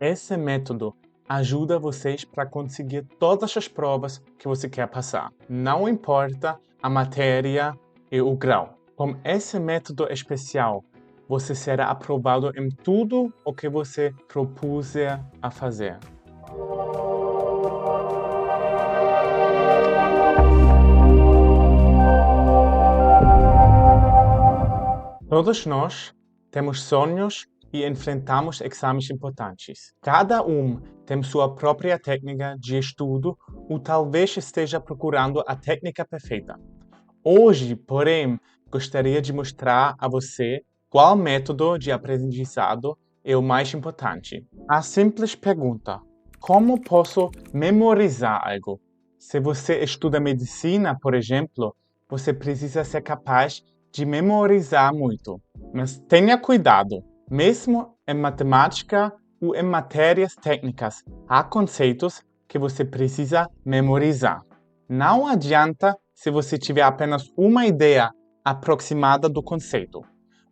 Esse método ajuda vocês para conseguir todas as provas que você quer passar. Não importa a matéria e o grau. Com esse método especial, você será aprovado em tudo o que você propuser a fazer. Todos nós temos sonhos e enfrentamos exames importantes. Cada um tem sua própria técnica de estudo ou talvez esteja procurando a técnica perfeita. Hoje, porém, gostaria de mostrar a você qual método de aprendizado é o mais importante. A simples pergunta: como posso memorizar algo? Se você estuda medicina, por exemplo, você precisa ser capaz de memorizar muito. Mas tenha cuidado, mesmo em matemática ou em matérias técnicas, há conceitos que você precisa memorizar. Não adianta se você tiver apenas uma ideia aproximada do conceito.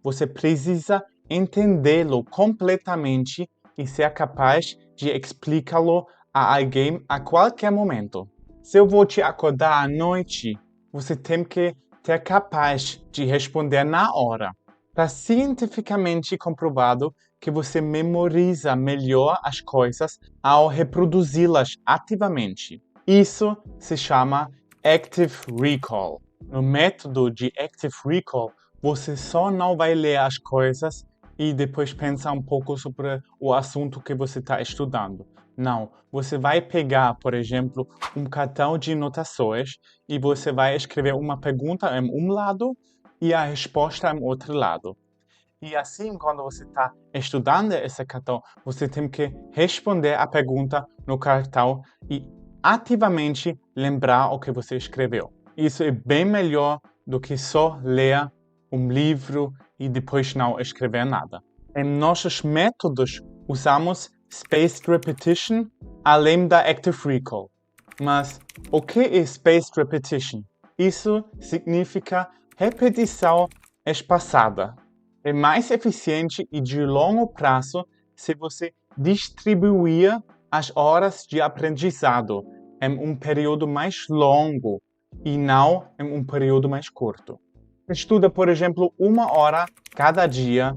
Você precisa entendê-lo completamente e ser capaz de explicá-lo a alguém a qualquer momento. Se eu vou te acordar à noite, você tem que ser capaz de responder na hora. Está cientificamente comprovado que você memoriza melhor as coisas ao reproduzi-las ativamente. Isso se chama Active Recall. No método de Active Recall, você só não vai ler as coisas e depois pensar um pouco sobre o assunto que você está estudando. Não, você vai pegar, por exemplo, um cartão de anotações e você vai escrever uma pergunta em um lado e a resposta em outro lado. E assim, quando você está estudando esse cartão, você tem que responder a pergunta no cartão e ativamente lembrar o que você escreveu. Isso é bem melhor do que só ler um livro e depois não escrever nada. Em nossos métodos, usamos Spaced Repetition além da Active Recall. Mas o que é Spaced Repetition? Isso significa repetição espaçada. É mais eficiente e de longo prazo se você distribuir as horas de aprendizado em um período mais longo e não em um período mais curto. Estuda, por exemplo, 1 hora cada dia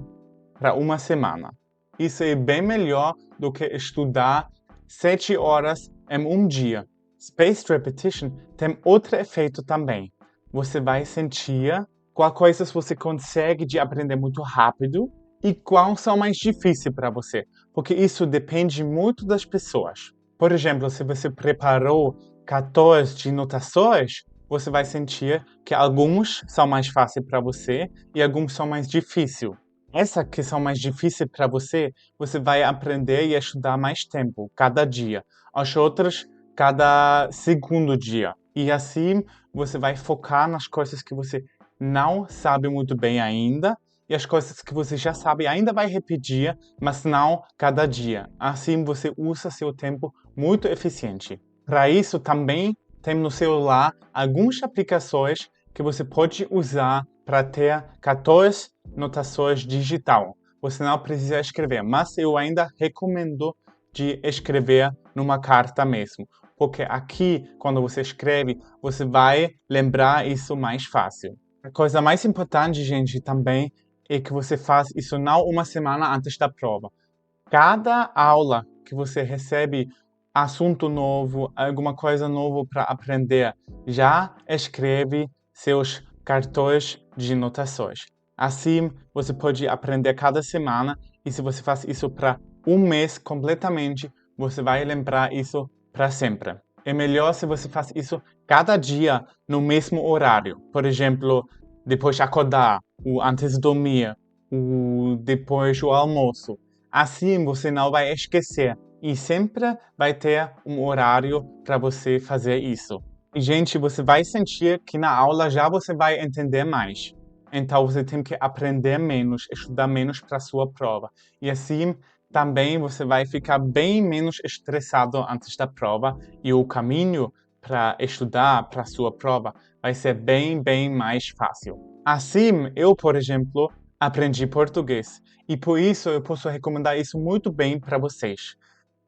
para uma semana. Isso é bem melhor do que estudar 7 horas em um dia. Spaced Repetition tem outro efeito também. Você vai sentir quais coisas você consegue de aprender muito rápido e quais são mais difíceis para você, porque isso depende muito das pessoas. Por exemplo, se você preparou 14 de anotações, você vai sentir que alguns são mais fáceis para você e alguns são mais difíceis. Essa que são mais difíceis para você, você vai aprender e estudar mais tempo, cada dia. As outras, cada segundo dia. E assim, você vai focar nas coisas que você não sabe muito bem ainda e as coisas que você já sabe ainda vai repetir, mas não cada dia. Assim, você usa seu tempo muito eficiente. Para isso, também tem no celular algumas aplicações que você pode usar para ter 14 anotações digital. Você não precisa escrever, mas eu ainda recomendo de escrever numa carta mesmo, porque aqui, quando você escreve, você vai lembrar isso mais fácil. A coisa mais importante, gente, também é que você faz isso não uma semana antes da prova. Cada aula que você recebe assunto novo, alguma coisa nova para aprender, já escreve seus cartões de anotações. Assim, você pode aprender cada semana e se você faz isso para um mês completamente, você vai lembrar isso para sempre. É melhor se você faz isso cada dia no mesmo horário. Por exemplo, depois de acordar, ou antes de dormir, ou depois do almoço. Assim você não vai esquecer e sempre vai ter um horário para você fazer isso. E, gente, você vai sentir que na aula já você vai entender mais. Então você tem que aprender menos, estudar menos para a sua prova. E assim também você vai ficar bem menos estressado antes da prova e o caminho para estudar para a sua prova vai ser bem mais fácil. Assim, eu, por exemplo, aprendi português e por isso eu posso recomendar isso muito bem para vocês.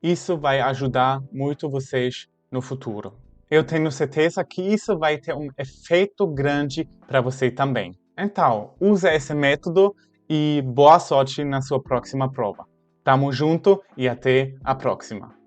Isso vai ajudar muito vocês no futuro. Eu tenho certeza que isso vai ter um efeito grande para você também. Então, use esse método e boa sorte na sua próxima prova. Tamo junto e até a próxima!